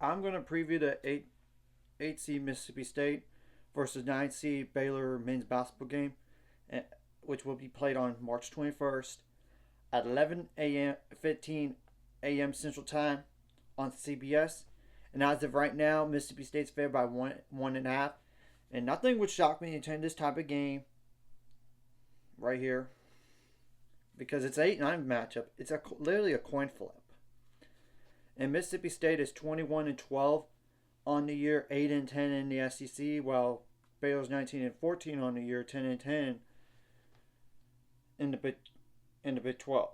I'm going to preview the 8 seed Mississippi State versus 9 seed Baylor men's basketball game, which will be played on March 21st at 11 a.m. 15 a.m. Central Time on CBS. And as of right now, Mississippi State's favored by 1.5. And nothing would shock me in this type of game right here because it's 8-9 matchup. It's literally a coin flip. And Mississippi State is 21-12 on the year, 8-10 in the SEC, while Baylor's 19-14 on the year, 10-10 in the Big 12.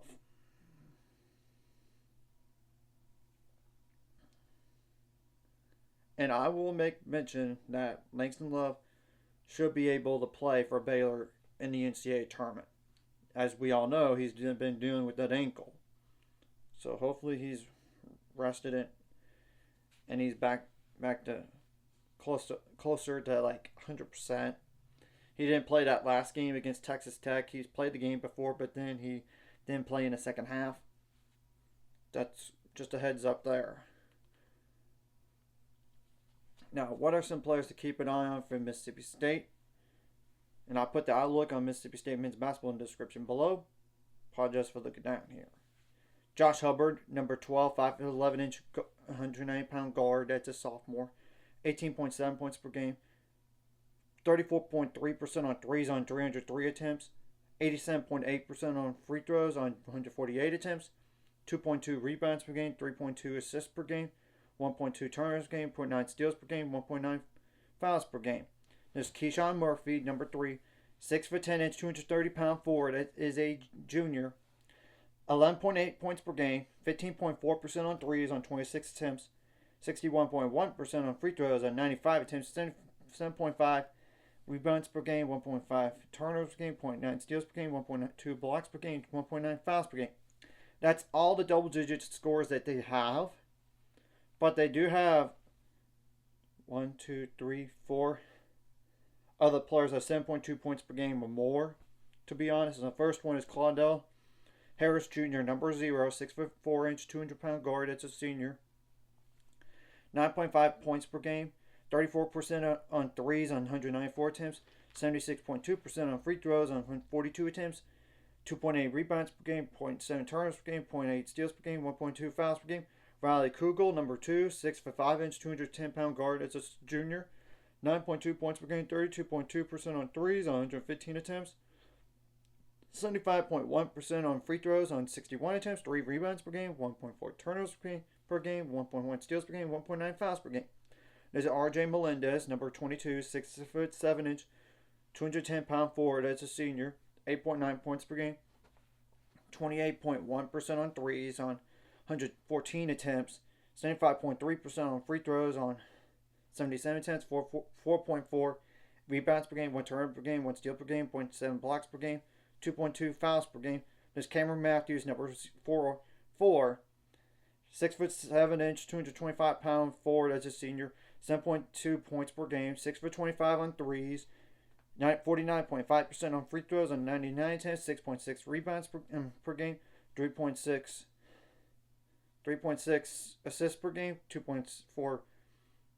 And I will make mention that Langston Love should be able to play for Baylor in the NCAA tournament. As we all know, he's been dealing with that ankle. So hopefully he's rested it and he's back to closer to like 100%. He didn't play that last game against Texas Tech. He's played the game before, but then he didn't play in the second half. That's just a heads up there. Now, what are some players to keep an eye on for Mississippi State? And I'll put the outlook on Mississippi State men's basketball in the description below. Apologize for looking down here. Josh Hubbard, number 12, 5'11" 190-pound guard. That's a sophomore. 18.7 points per game. 34.3% on threes on 303 attempts. 87.8% on free throws on 148 attempts. 2.2 rebounds per game. 3.2 assists per game. 1.2 turnovers per game. 0.9 steals per game. 1.9 fouls per game. There's Keyshawn Murphy, number 3. 6'10", 230-pound forward. That is a junior. 11.8 points per game, 15.4% on threes on 26 attempts, 61.1% on free throws on 95 attempts, 7.5 rebounds per game, 1.5 turnovers per game, 0.9 steals per game, 1.2 blocks per game, 1.9 fouls per game. That's all the double-digit scores that they have. But they do have 1, 2, 3, 4 other players that have 7.2 points per game or more, to be honest. And the first one is Claudell Harris Jr., number 0, 6'4", 200-pound guard. That's a senior. 9.5 points per game, 34% on threes on 194 attempts, 76.2% on free throws on 42 attempts, 2.8 rebounds per game, 0.7 turnovers per game, 0.8 steals per game, 1.2 fouls per game. Riley Kugel, number 2, 6'5", 210-pound guard. That's a junior. 9.2 points per game, 32.2% on threes on 115 attempts. 75.1% on free throws on 61 attempts, 3 rebounds per game, 1.4 turnovers per game, 1.1 steals per game, 1.9 fouls per game. There's R.J. Melendez, number 22, 6'7", 210-pound forward. That's a senior. 8.9 points per game, 28.1% on threes on 114 attempts, 75.3% on free throws on 77 attempts, 4.4 rebounds per game, 1 turnover per game, 1 steal per game, 0.7 blocks per game, 2.2 fouls per game. There's Cameron Matthews, number 4, 6'7", 225-pound forward as a senior, 7.2 points per game, 6'25" on threes, 49.5% on free throws on 99 attempts, 6.6 rebounds per game, 3.6 assists per game, 2.4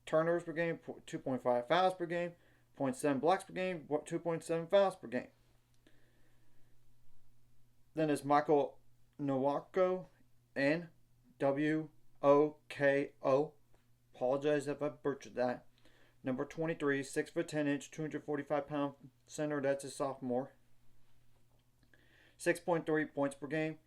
turnovers per game, 2.5 fouls per game, 0.7 blocks per game, 2.7 fouls per game. Then there's Michael Nwoko, Nwoko. Apologize if I butchered that. Number 23, 6'10", 245-pound center. That's a sophomore. 6.3 points per game.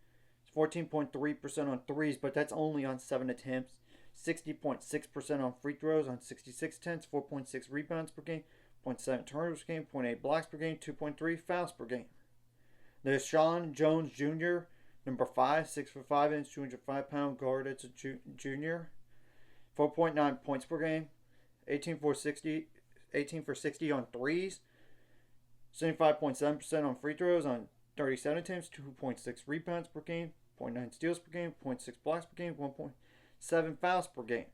14.3% on threes, but that's only on 7 attempts. 60.6% on free throws on 66 attempts. 4.6 rebounds per game. 0.7 turnovers per game. 0.8 blocks per game. 2.3 fouls per game. There's Sean Jones Jr., number 5, 6'5", 205-pound guard. That's a junior. 4.9 points per game. 18 for 60 on threes. 75.7% on free throws on 37 attempts. 2.6 rebounds per game. 0.9 steals per game. 0.6 blocks per game. 1.7 fouls per game.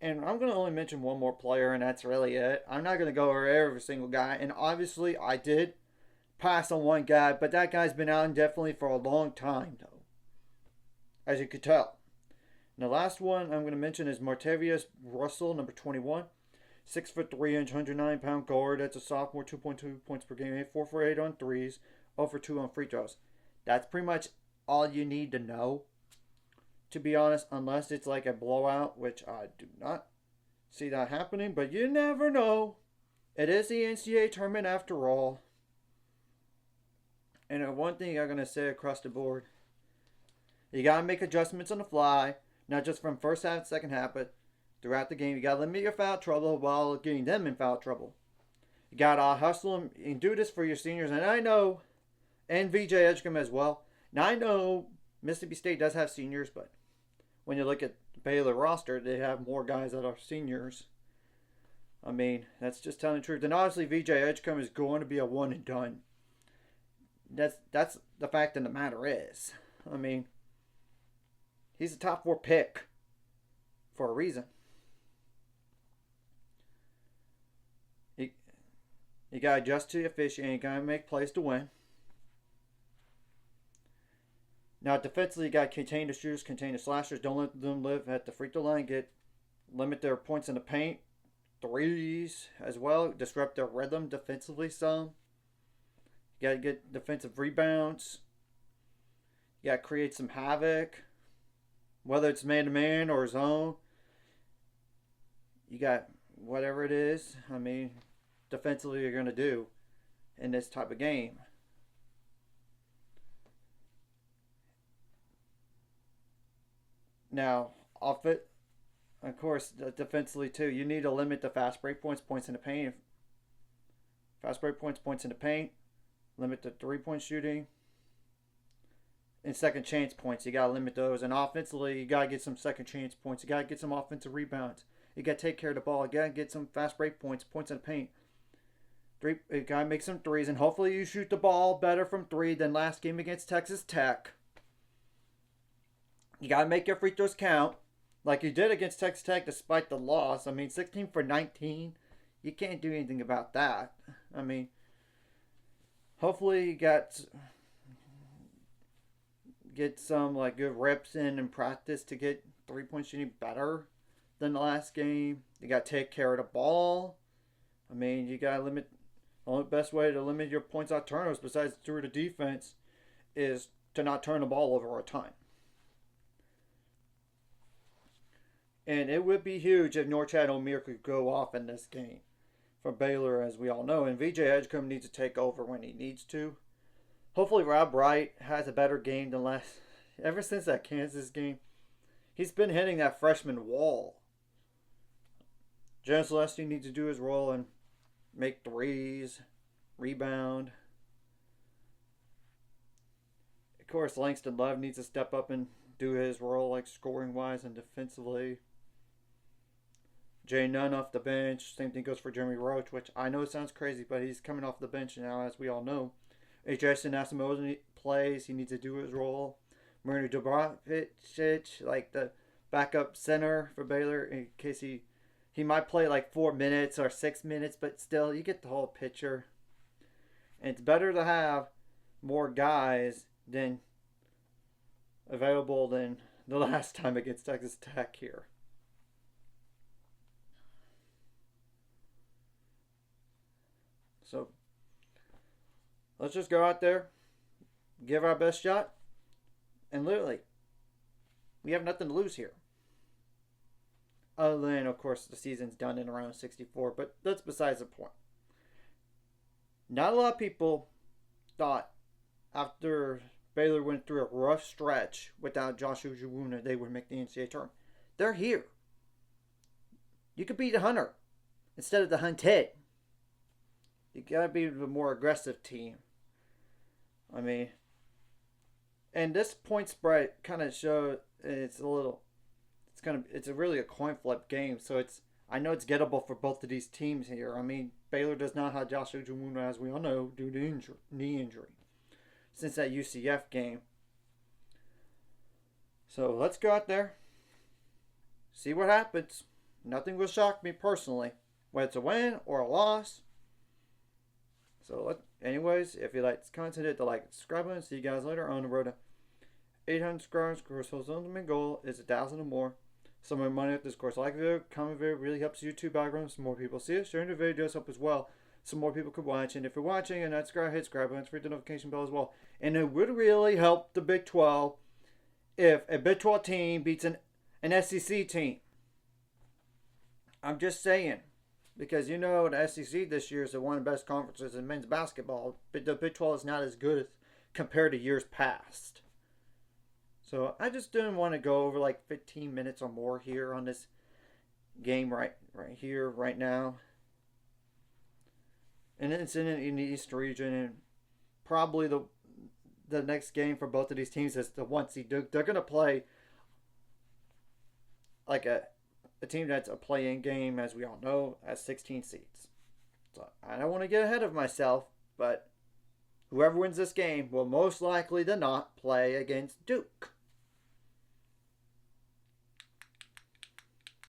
And I'm going to only mention one more player, and that's really it. I'm not going to go over every single guy. And obviously, I did pass on one guy, but that guy's been out indefinitely for a long time, though, as you could tell. And the last one I'm going to mention is Martavius Russell, number 21. 6'3", 109-pound guard. That's a sophomore, 2.2 points per game, 4 for 8 on threes, 0 for 2 on free throws. That's pretty much all you need to know, to be honest, unless it's like a blowout, which I do not see that happening, but you never know. It is the NCAA tournament after all. And one thing I'm going to say across the board, you got to make adjustments on the fly, not just from first half, second half, but throughout the game. You got to limit your foul trouble while getting them in foul trouble. You got to hustle them and do this for your seniors. And I know, and VJ Edgecombe as well. Now I know Mississippi State does have seniors, but when you look at the Baylor roster, they have more guys that are seniors. I mean, that's just telling the truth. And obviously, VJ Edgecombe is going to be a one and done. That's the fact of the matter is. I mean, he's a top 4 pick for a reason. You got to adjust to the officiating. You got to make plays to win. Now, defensively, you got to contain the shooters, contain the slashers. Don't let them live at the free throw line. Limit their points in the paint. Threes as well. Disrupt their rhythm defensively some. You got to get defensive rebounds. You got to create some havoc. Whether it's man-to-man or zone. You got whatever it is. I mean, defensively you're going to do in this type of game. Now, off it, of course, defensively too, you need to limit the fast break points, points in the paint. Fast break points, points in the paint. Limit the 3-point shooting. And second chance points, you got to limit those. And offensively, you got to get some second chance points. You got to get some offensive rebounds. You got to take care of the ball. You got to get some fast break points, points in the paint. You got to make some threes. And hopefully you shoot the ball better from 3 than last game against Texas Tech. You got to make your free throws count like you did against Texas Tech despite the loss. I mean, 16 for 19. You can't do anything about that. I mean, hopefully you get some like good reps in practice to get 3-point shooting better than the last game. You got to take care of the ball. I mean, you got to limit. The only best way to limit your points on turnovers besides through the defense is to not turn the ball over a time. And it would be huge if Norchad O'Meara could go off in this game for Baylor, as we all know. And VJ Edgecombe needs to take over when he needs to. Hopefully Rob Wright has a better game than last. Ever since that Kansas game, he's been hitting that freshman wall. Jen Celestine needs to do his role and make threes, rebound. Of course, Langston Love needs to step up and do his role, like scoring-wise and defensively. Jay Nunn off the bench. Same thing goes for Jeremy Roach, which I know sounds crazy, but he's coming off the bench now, as we all know. Jason Asamoah plays. He needs to do his role. Marino Dubravicic, like the backup center for Baylor, in case he might play like 4 minutes or 6 minutes, but still, you get the whole picture. And it's better to have more guys than available than the last time against Texas Tech here. So, let's just go out there, give our best shot, and literally, we have nothing to lose here. Other than, of course, the season's done in around 64, but that's besides the point. Not a lot of people thought after Baylor went through a rough stretch without Joshua Jawuna, they would make the NCAA tournament. They're here. You could beat the Hunter instead of the Hunted. You gotta be the more aggressive team. I mean, and this point spread kind of showed it's really a coin flip game. So I know it's gettable for both of these teams here. I mean, Baylor does not have Joshua Jawuna, as we all know, due to knee injury since that UCF game. So let's go out there, see what happens. Nothing will shock me personally, whether it's a win or a loss. So anyways, if you like this content, hit the like and subscribe button. See you guys later on the road to 800 subscribers. So the ultimate goal is 1,000 or more. Some of my money with this course. Like the video, comment video really helps YouTube algorithm. Some more people see it. Sharing the video does help as well. Some more people could watch. And if you're watching and not subscribed, hit subscribe button, hit the notification bell as well. And it would really help the Big 12 if a Big 12 team beats an SEC team. I'm just saying. Because you know the SEC this year is one of the best conferences in men's basketball. But the Big 12 is not as good as compared to years past. So I just didn't want to go over like 15 minutes or more here on this game right here, right now. And it's in the East region, and probably the next game for both of these teams is the 1 seed. They're going to play like a team that's a play-in game, as we all know, as 16 seeds. So I don't want to get ahead of myself, but whoever wins this game will most likely than not play against Duke.